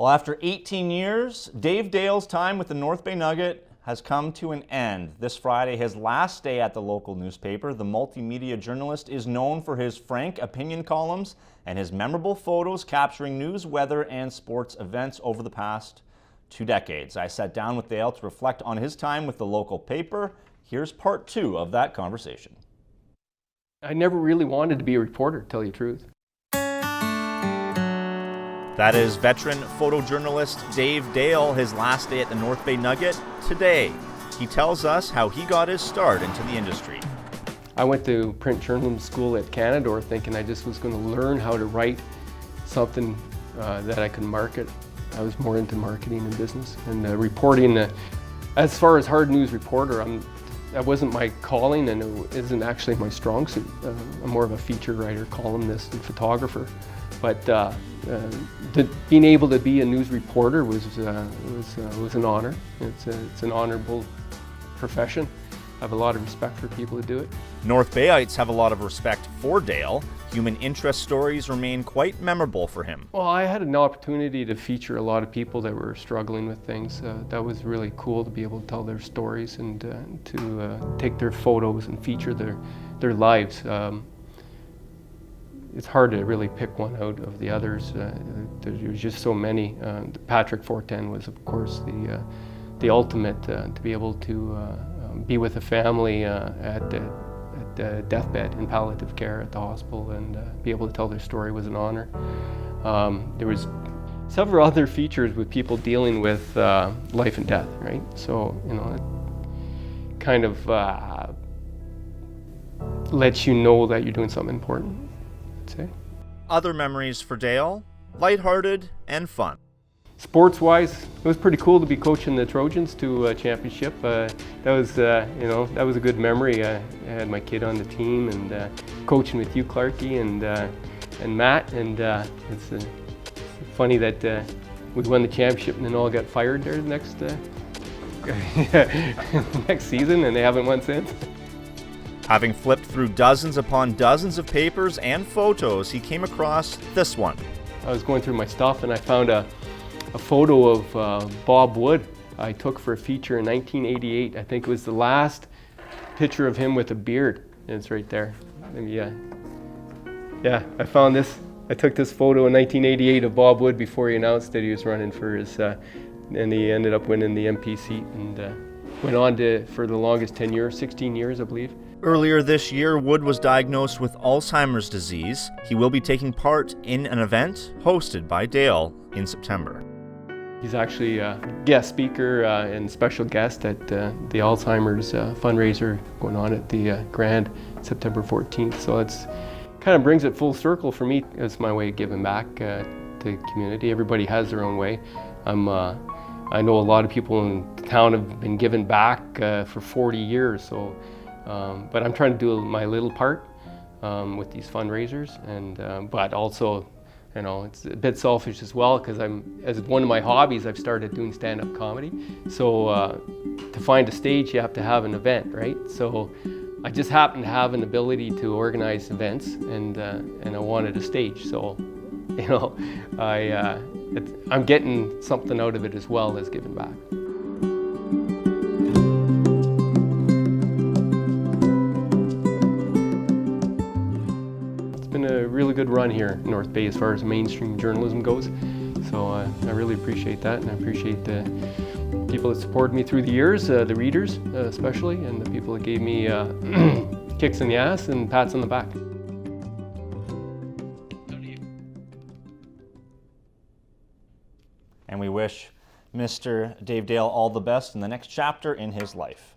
Well, after 18 years, Dave Dale's time with the North Bay Nugget has come to an end. This Friday, his last day at the local newspaper. The multimedia journalist is known for his frank opinion columns and his memorable photos capturing news, weather, and sports events over the past 2 decades. I sat down with Dale to reflect on his time with the local paper. Here's part 2 of that conversation. I never really wanted to be a reporter, to tell you the truth. That is veteran photojournalist Dave Dale, his last day at the North Bay Nugget today. He tells us how he got his start into the industry. I went to print journalism school at Canadore thinking I just was going to learn how to write something that I could market. I was more into marketing and business and reporting. As far as hard news reporter, that wasn't my calling, and it isn't actually my strong suit. I'm more of a feature writer, columnist, and photographer. But being able to be a news reporter was an honor. It's an honorable profession. I have a lot of respect for people who do it. North Bayites have a lot of respect for Dale. Human interest stories remain quite memorable for him. Well, I had an opportunity to feature a lot of people that were struggling with things. That was really cool to be able to tell their stories and to take their photos and feature their lives. It's hard to really pick one out of the others. There's just so many. Patrick Fortin was, of course, the ultimate to be able to be with a family at the deathbed in palliative care at the hospital and be able to tell their story was an honor. There was several other features with people dealing with life and death, right? So, you know, it kind of lets you know that you're doing something important. Other memories for Dale, lighthearted and fun. Sports-wise, it was pretty cool to be coaching the Trojans to a championship. That was a good memory. I had my kid on the team and coaching with you, Clarke, and Matt. And it's funny that we won the championship and then all got fired there the next season, and they haven't won since. Having flipped through dozens upon dozens of papers and photos, he came across this one. I was going through my stuff and I found a photo of Bob Wood I took for a feature in 1988. I think it was the last picture of him with a beard. And it's right there. Yeah, I found this. I took this photo in 1988 of Bob Wood before he announced that he was running for his, and he ended up winning the MP seat and went on for the longest tenure, 16 years, I believe. Earlier this year, Wood was diagnosed with Alzheimer's disease. He will be taking part in an event hosted by Dale in September. He's actually a guest speaker and special guest at the Alzheimer's fundraiser going on at the Grand September 14th. So it's kind of brings it full circle for me. It's my way of giving back to the community. Everybody has their own way. I know a lot of people in town have been giving back for 40 years. So. But I'm trying to do my little part with these fundraisers, and but also, you know, it's a bit selfish as well because as one of my hobbies, I've started doing stand-up comedy. So to find a stage, you have to have an event, right? So I just happen to have an ability to organize events, and I wanted a stage. So, you know, I'm getting something out of it as well as giving back. A really good run here in North Bay as far as mainstream journalism goes. So I really appreciate that, and I appreciate the people that supported me through the years, the readers especially, and the people that gave me kicks in the ass and pats on the back. And we wish Mr. Dave Dale all the best in the next chapter in his life.